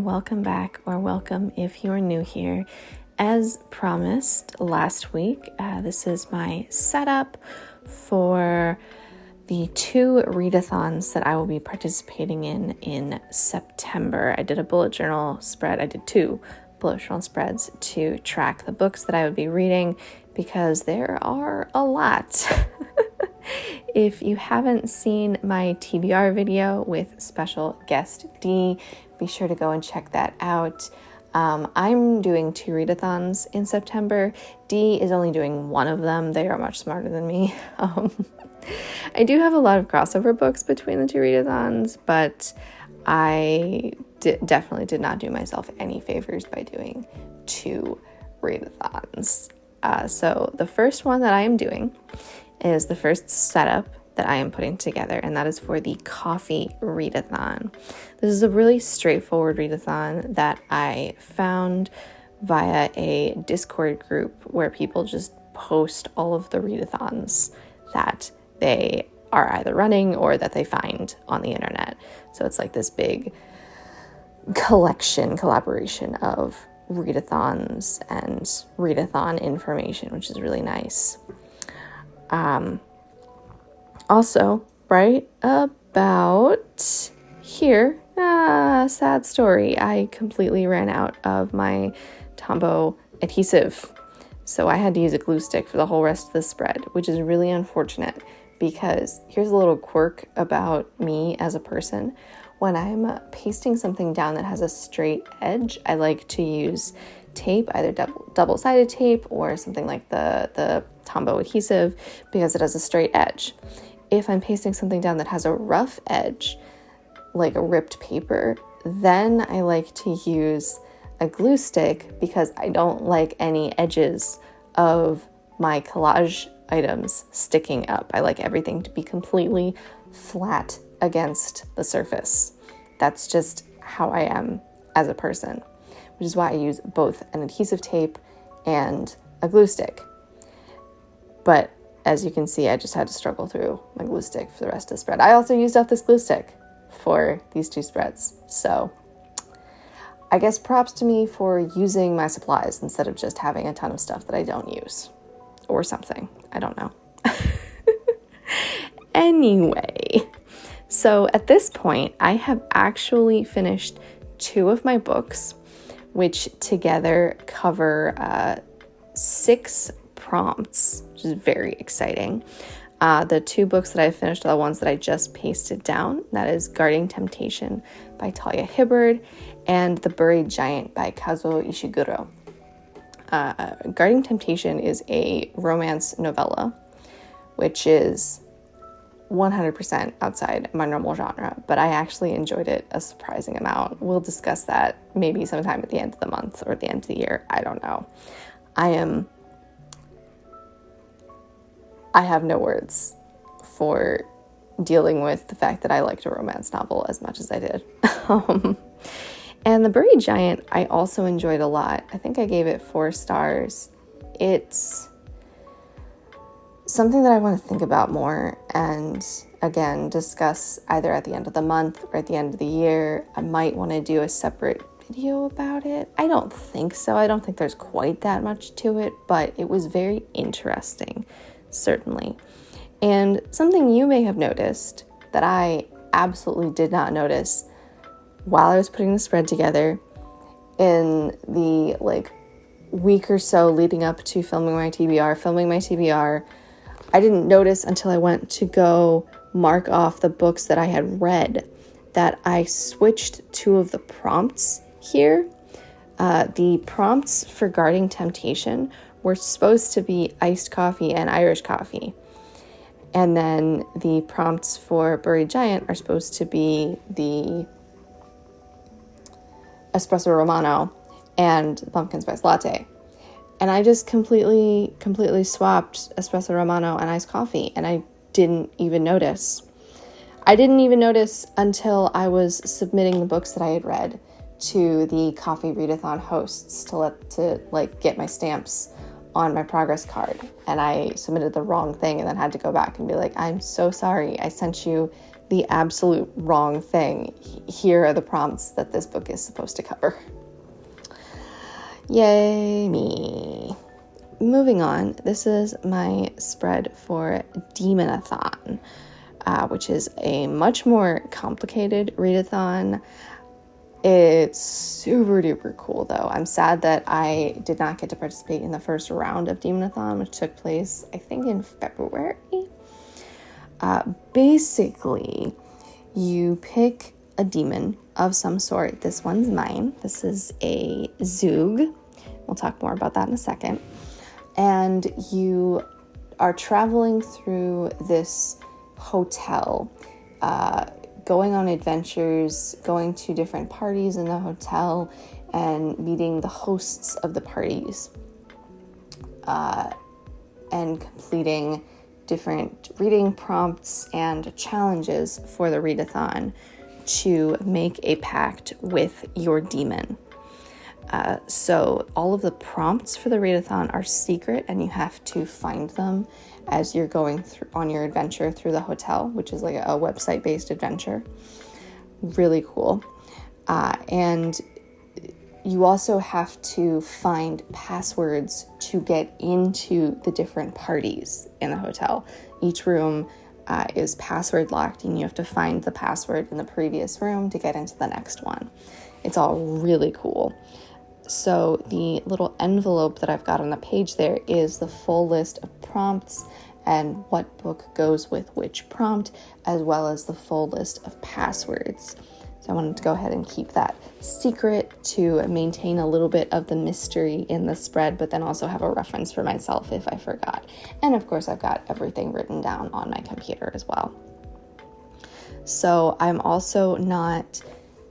welcome back, or welcome if you're new here. As promised last week, this is my setup for the 2 readathons that I will be participating in September. I did a bullet journal spread. I did 2 bullet journal spreads to track the books that I would be reading because there are a lot. If you haven't seen my TBR video with special guest D, be sure to go and check that out. I'm doing 2 readathons in September. D is only doing one of them. They are much smarter than me. I do have a lot of crossover books between the 2 readathons, but I definitely did not do myself any favors by doing 2 readathons. So the first one that I am doing is the first setup that I am putting together, and that is for the coffee readathon. This is a really straightforward readathon that I found via a Discord group where people just post all of the readathons that they are either running or that they find on the internet. So it's like this big collaboration of readathons and readathon information, which is really nice. Also, right about here, sad story, I completely ran out of my Tombow adhesive, so I had to use a glue stick for the whole rest of the spread, which is really unfortunate because here's a little quirk about me as a person. When I'm pasting something down that has a straight edge, I like to use tape, either double-sided tape or something like the Tombow adhesive, because it has a straight edge. If I'm pasting something down that has a rough edge, like a ripped paper, then I like to use a glue stick because I don't like any edges of my collage items sticking up. I like everything to be completely flat against the surface. That's just how I am as a person, which is why I use both an adhesive tape and a glue stick. But as you can see, I just had to struggle through my glue stick for the rest of the spread. I also used up this glue stick for these 2 spreads. So I guess props to me for using my supplies instead of just having a ton of stuff that I don't use or something. I don't know. Anyway, so at this point, I have actually finished 2 of my books, which together cover 6 prompts, which is very exciting. The 2 books that I finished are the ones that I just pasted down. That is Guarding Temptation by Talia Hibbard and The Buried Giant by Kazuo Ishiguro. Guarding Temptation is a romance novella, which is 100% outside my normal genre, but I actually enjoyed it a surprising amount. We'll discuss that maybe sometime at the end of the month or at the end of the year. I don't know. I have no words for dealing with the fact that I liked a romance novel as much as I did. And The Buried Giant, I also enjoyed a lot. I think I gave it 4 stars. It's something that I want to think about more and, again, discuss either at the end of the month or at the end of the year. I might want to do a separate video about it. I don't think so. I don't think there's quite that much to it, but it was very interesting. Certainly. And something you may have noticed that I absolutely did not notice while I was putting the spread together in the week or so leading up to filming my TBR, I didn't notice until I went to go mark off the books that I had read that I switched 2 of the prompts here. The prompts for Guarding Temptation were supposed to be iced coffee and Irish coffee. And then the prompts for Buried Giant are supposed to be the espresso romano and pumpkin spice latte. And I just completely swapped espresso romano and iced coffee, and I didn't even notice. I didn't even notice until I was submitting the books that I had read to the coffee readathon hosts to get my stamps on my progress card, and I submitted the wrong thing and then had to go back and be like, I'm so sorry, I sent you the absolute wrong thing. Here are the prompts that this book is supposed to cover. Yay me. Moving on, this is my spread for Demonathon, which is a much more complicated readathon. It's super duper cool though. I'm sad that I did not get to participate in the first round of Demonathon, which took place, I think, in February. Basically, you pick a demon of some sort. This one's mine. This is a Zug. We'll talk more about that in a second. And you are traveling through this hotel, going on adventures, going to different parties in the hotel, and meeting the hosts of the parties, and completing different reading prompts and challenges for the readathon to make a pact with your demon. So all of the prompts for the readathon are secret, and you have to find them as you're going through on your adventure through the hotel, which is like a website-based adventure. Really cool. And you also have to find passwords to get into the different parties in the hotel. Each room is password locked, and you have to find the password in the previous room to get into the next one. It's all really cool. So the little envelope that I've got on the page there is the full list of prompts and what book goes with which prompt, as well as the full list of passwords. So I wanted to go ahead and keep that secret to maintain a little bit of the mystery in the spread, but then also have a reference for myself if I forgot. And of course, I've got everything written down on my computer as well. So I'm also not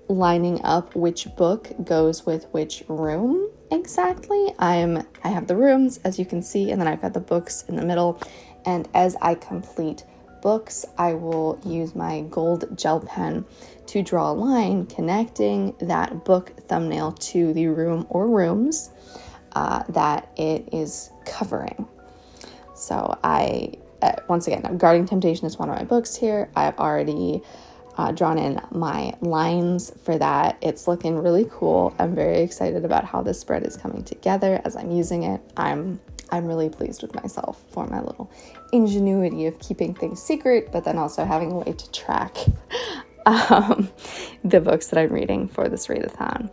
lining up which book goes with which room exactly. I have the rooms, as you can see, and then I've got the books in the middle. And as I complete books, I will use my gold gel pen to draw a line connecting that book thumbnail to the room or rooms that it is covering. So once again, Guarding Temptation is one of my books here. I've already drawn in my lines for that. It's looking really cool. I'm very excited about how this spread is coming together as I'm using it. I'm really pleased with myself for my little ingenuity of keeping things secret, but then also having a way to track the books that I'm reading for this readathon.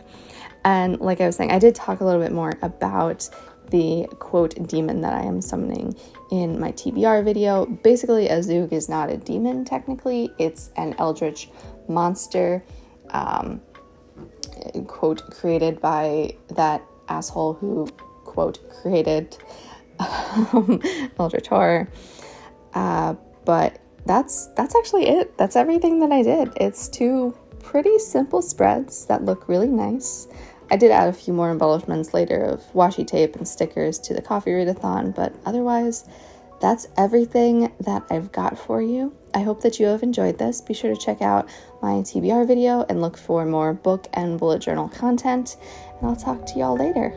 And like I was saying, I did talk a little bit more about the quote demon that I am summoning in my TBR video. Basically, a Zug is not a demon technically. It's an eldritch monster, quote, created by that asshole who, quote, created eldritch horror. But that's actually it. That's everything that I did. It's 2 pretty simple spreads that look really nice. I did add a few more embellishments later of washi tape and stickers to the coffee readathon, but otherwise, that's everything that I've got for you. I hope that you have enjoyed this. Be sure to check out my TBR video and look for more book and bullet journal content, and I'll talk to y'all later.